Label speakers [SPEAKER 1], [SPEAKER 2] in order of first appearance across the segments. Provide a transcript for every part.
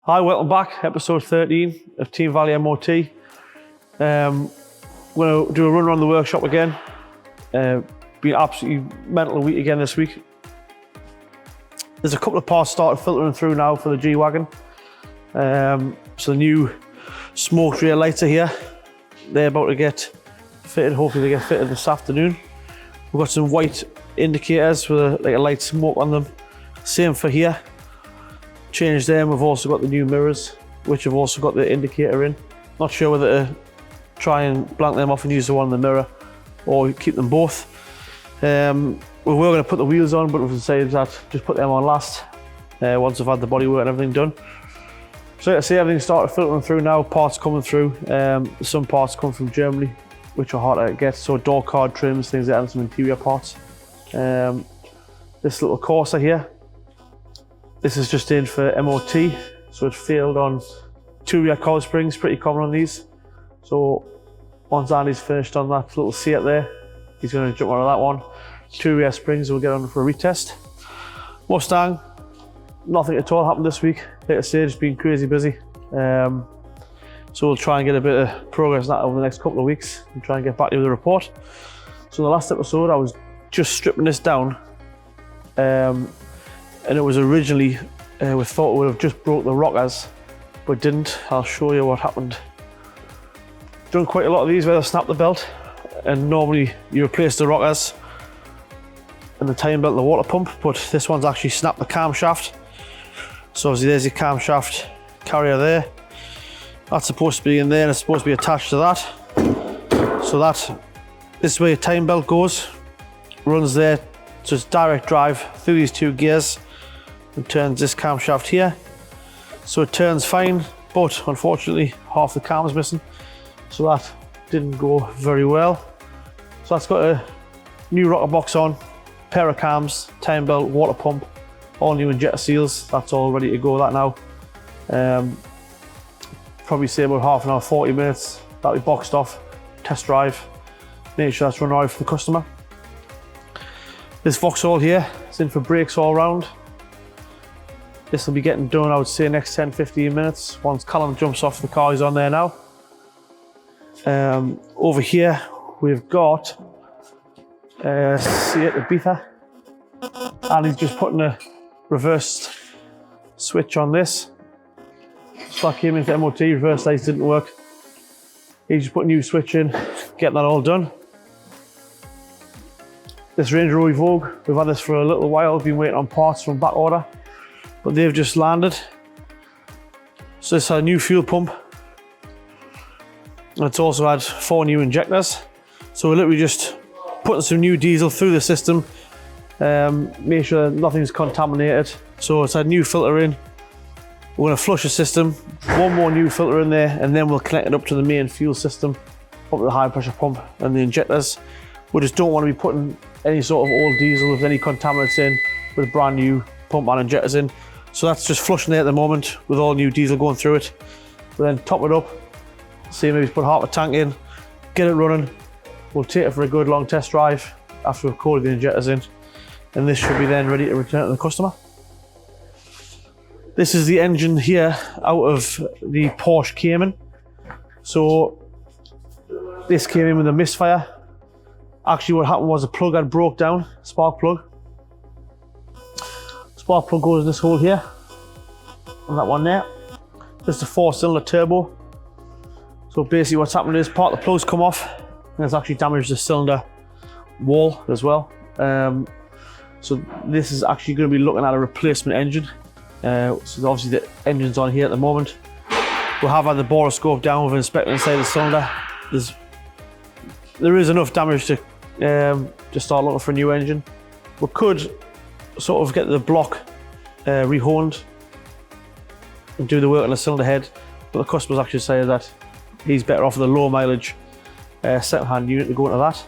[SPEAKER 1] Hi, welcome back. Episode 13 of Team Valley MOT. We're going to do a run around the workshop again. Been absolutely mental week again this week. There's a couple of parts started filtering through now for the G-Wagon. So the new smoke rear lights are here. They're about to get fitted. Hopefully they get fitted this afternoon. We've got some white indicators with a light smoke on them. Same for here. Changed them. We've also got the new mirrors, which have also got the indicator in. Not sure whether to try and blank them off and use the one in the mirror or keep them both. We were going to put the wheels on, but we've decided that just put them on last once I've had the bodywork and everything done. So like I say, everything started filtering through now, parts coming through. Some parts come from Germany, which are hard to get, so door card trims, things like that, and some interior parts. This little Corsa here, this is just in for MOT, so it failed on 2 rear cowl springs, pretty common on these. So once Andy's finished on that little Seat there, he's going to jump onto that one. 2 rear springs, we'll get on for a retest. Mustang, nothing at all happened this week. Like I say, just been crazy busy. So we'll try and get a bit of progress on that over the next couple of weeks and try and get back to the report. So in the last episode, I was just stripping this down. And it was originally, we thought it would have just broke the rockers, but didn't. I'll show you what happened. Done quite a lot of these where I snap the belt, and normally you replace the rockers and the timing belt and the water pump, but this one's actually snapped the camshaft. So obviously there's your camshaft carrier there. That's supposed to be in there and it's supposed to be attached to that. So this is where your timing belt goes, runs there, so it's direct drive through these 2 gears and turns this camshaft here. So it turns fine, but unfortunately half the cam is missing. So that didn't go very well. So that's got a new rocker box on, pair of cams, timing belt, water pump, all new injector seals. That's all ready to go, that now. Probably say about half an hour, 40 minutes, that'll be boxed off, test drive, make sure that's running right for the customer. This Vauxhall here is in for brakes all round. This will be getting done, I would say, next 10-15 minutes. Once Callum jumps off the car, he's on there now. Over here, we've got Seat Ibiza. And he's just putting a reversed switch on this. So that came into MOT, reverse lights didn't work. He's just put a new switch in, getting that all done. This Range Rover Vogue, we've had this for a little while, been waiting on parts from back order, but they've just landed. So this had a new fuel pump. And it's also had 4 new injectors. So we're literally just putting some new diesel through the system, make sure nothing's contaminated. So it's had new filter in. We're going to flush the system, 1 more new filter in there, and then we'll connect it up to the main fuel system, up to the high pressure pump and the injectors. We just don't want to be putting any sort of old diesel with any contaminants in with brand new pump and injectors in. So that's just flushing there at the moment with all new diesel going through it. We'll then top it up, see maybe put half a tank in, get it running. We'll take it for a good long test drive after we've coated the injectors in. And this should be then ready to return to the customer. This is the engine here out of the Porsche Cayman. So this came in with a misfire. Actually what happened was the plug had broke down, spark plug. Spark plug goes in this hole here, and that one there. This is a 4-cylinder turbo. So basically what's happened is part of the plug's come off, and it's actually damaged the cylinder wall as well. So this is actually going to be looking at a replacement engine. So obviously the engine's on here at the moment. We have had the borescope down with an inspector inside the cylinder. There is enough damage to start looking for a new engine. We could sort of get the block rehoned and do the work on the cylinder head, but the customer's actually saying that he's better off with a low mileage second-hand unit to go into that.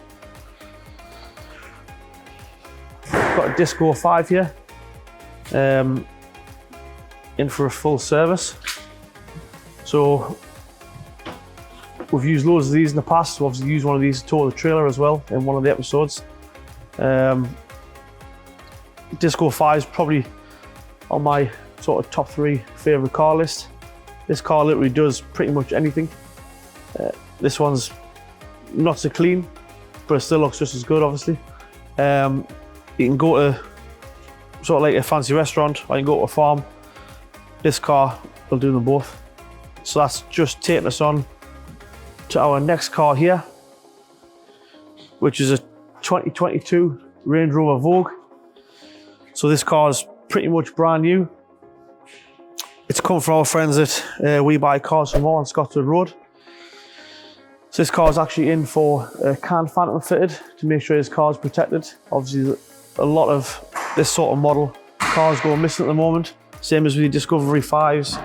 [SPEAKER 1] Got a Disco 5 here, in for a full service. So we've used loads of these in the past. We've obviously used one of these to tow the trailer as well in one of the episodes. Disco 5 is probably on my sort of top 3 favourite car list. This car literally does pretty much anything. This one's not so clean, but it still looks just as good, obviously. You can go to sort of like a fancy restaurant, or you can go to a farm. This car will do them both. So that's just taking us on to our next car here, which is a 2022 Range Rover Vogue. So this car is pretty much brand new. It's come from our friends at We Buy Cars For More on Scottswood Road. So this car is actually in for a can phantom fitted to make sure his car is protected. Obviously a lot of this sort of model cars go missing at the moment. Same as with the Discovery 5s,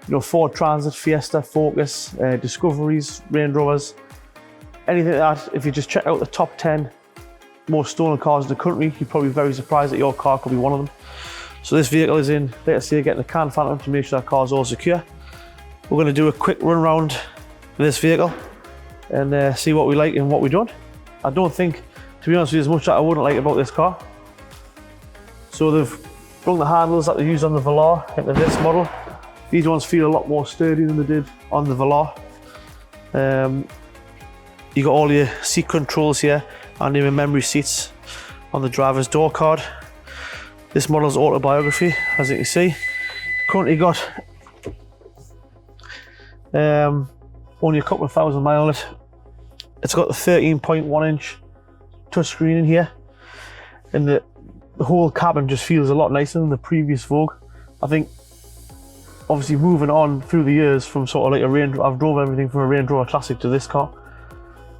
[SPEAKER 1] you know, Ford Transit, Fiesta, Focus, Discoveries, Range Rovers, anything like that. If you just check out the top 10 most stolen cars in the country, you're probably very surprised that your car could be one of them. So this vehicle is in, let's say, getting a can phantom to make sure that car's all secure. We're going to do a quick run around this vehicle and see what we like and what we don't. I don't think, to be honest with you, as much that I wouldn't like about this car. So they've brought the handles that they use on the Velar into this model. These ones feel a lot more sturdy than they did on the Velar. You got all your seat controls here and even memory seats on the driver's door card. This model's autobiography, as you can see. Currently got only a couple of thousand miles on it. It's got the 13.1 inch touchscreen in here, and the whole cabin just feels a lot nicer than the previous Vogue. I think, obviously, moving on through the years from sort of like a Range, I've drove everything from a Range Rover Classic to this car,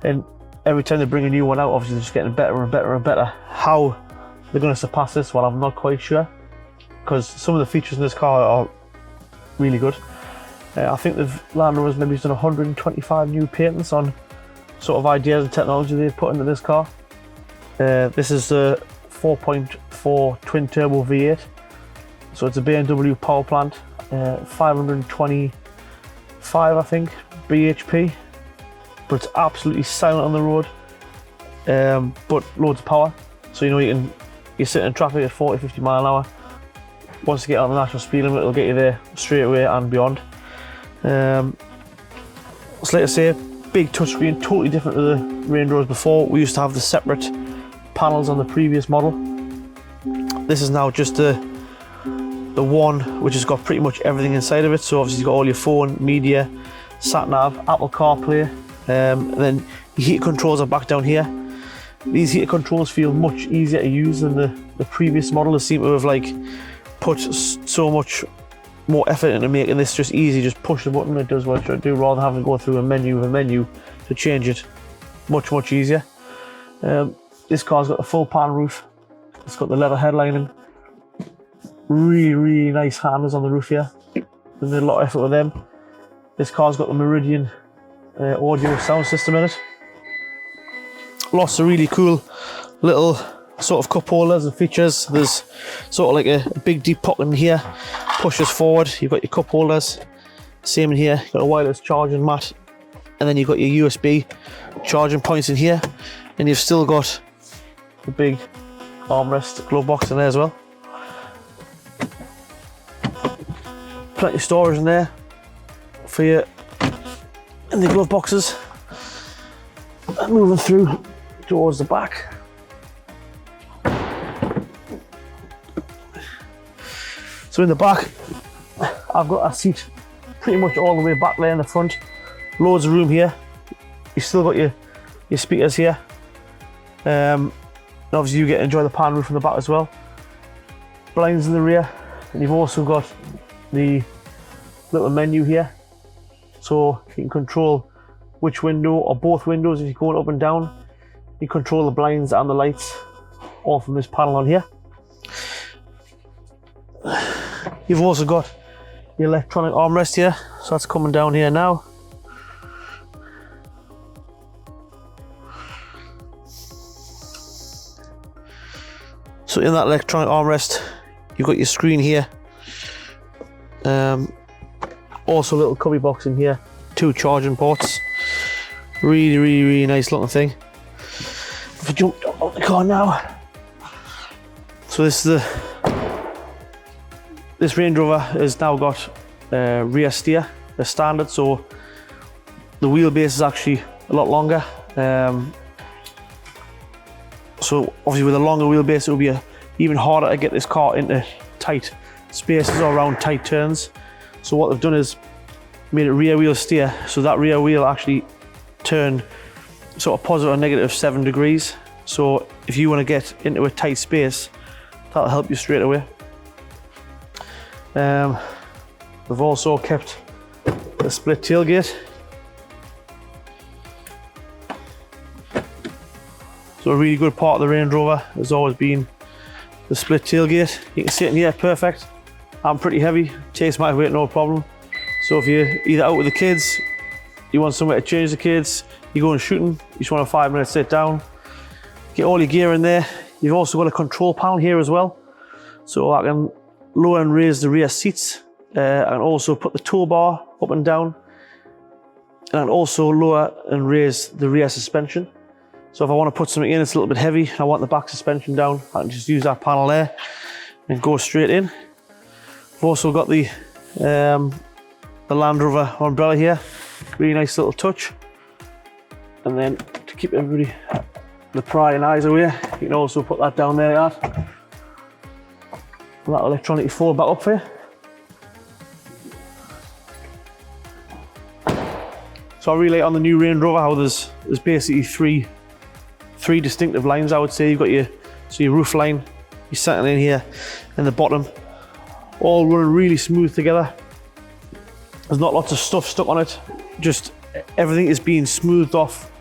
[SPEAKER 1] and every time they bring a new one out, obviously they're just getting better and better and better. How they're going to surpass this, well, I'm not quite sure, because some of the features in this car are really good. I think Land Rover's maybe done 125 new patents on sort of ideas and technology they've put into this car. This is the 4.4 twin turbo V8, so it's a BMW power plant, 525 I think bhp, but it's absolutely silent on the road, but loads of power. So you know you sit in traffic at 40-50 mile an hour. Once you get on the national speed limit, it'll get you there straight away and beyond. So like I say, big touchscreen, totally different to the Range Rovers before. We used to have the separate panels on the previous model. This is now just the one which has got pretty much everything inside of it. So obviously you've got all your phone, media, sat nav, Apple CarPlay, and then your heat controls are back down here. These heater controls feel much easier to use than the previous model. They seem to have like put so much more effort into making this just easy. Just push the button, it does what it should do, rather than having to go through a menu to change it. Much easier. This car's got a full pan roof. It's got the leather headlining. Really nice handles on the roof here. They did a lot of effort with them. This car's got the Meridian audio sound system in it. Lots of really cool little sort of cup holders and features. There's sort of like a big deep pocket in here, pushes forward. You've got your cup holders, same in here. You've got a wireless charging mat, and then you've got your USB charging points in here, and you've still got the big armrest glove box in there as well. Plenty of storage in there for you in the glove boxes. And moving through towards the back. So in the back, I've got a seat pretty much all the way back there in the front. Loads of room here. You've still got your speakers here. And obviously you get to enjoy the pan roof in the back as well. Blinds in the rear, and you've also got the little menu here, so you can control which window or both windows. If you're going up and down, you control the blinds and the lights all from this panel on here. You've also got the electronic armrest here, so that's coming down here now. So in that electronic armrest, you've got your screen here. Also a little cubby box in here, 2 charging ports. Really nice looking thing. If I jump out the car now. So this is This Range Rover has now got rear steer as standard, so the wheelbase is actually a lot longer. So obviously with a longer wheelbase, it will be even harder to get this car into tight spaces or around tight turns. So what they've done is made it rear wheel steer, so that rear wheel actually turned sort of positive or negative 7 degrees. So if you want to get into a tight space, that'll help you straight away. We've also kept the split tailgate. So a really good part of the Range Rover has always been the split tailgate. You can sit in here perfect. I'm pretty heavy, takes my weight no problem. So if you're either out with the kids, you want somewhere to change the kids, you're going shooting, you just want a 5-minute sit down, get all your gear in there. You've also got a control panel here as well. So I can lower and raise the rear seats and also put the tow bar up and down, and also lower and raise the rear suspension. So if I want to put something in that's a little bit heavy, I want the back suspension down, I can just use that panel there and go straight in. I've also got the Land Rover umbrella here, really nice little touch. And then to keep everybody, the prying eyes away, you can also put that down there like that. And that'll electronically fold back up for you. So I really like on the new Range Rover how there's basically three distinctive lines, I would say. You've got your roof line, your centre line here, and the bottom, all running really smooth together. There's not lots of stuff stuck on it, just everything is being smoothed off,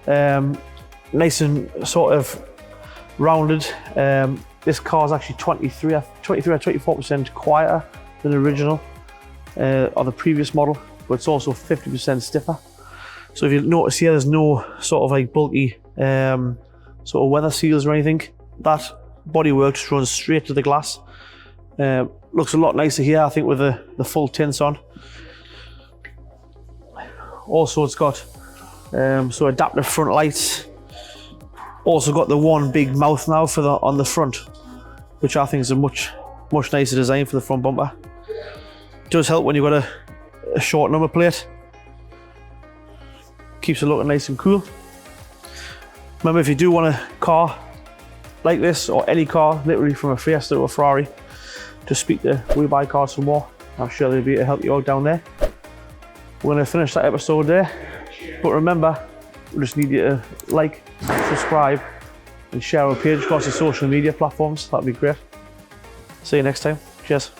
[SPEAKER 1] nice and sort of rounded. This car is actually 23 or 24% quieter than the original or the previous model, but it's also 50% stiffer. So if you notice here, there's no sort of like bulky sort of weather seals or anything. That bodywork just runs straight to the glass. Looks a lot nicer here, I think, with the full tints on. Also, it's got so adaptive front lights. Also got the one big mouth now for on the front, which I think is a much nicer design for the front bumper. It does help when you've got a short number plate. Keeps it looking nice and cool. Remember, if you do want a car like this, or any car, literally from a Fiesta to a Ferrari, just speak to We Buy Cars for more. I'm sure they'll be able to help you out down there. We're going to finish that episode there. But remember, we just need you to like, subscribe, and share our page across the social media platforms. That'd be great. See you next time. Cheers.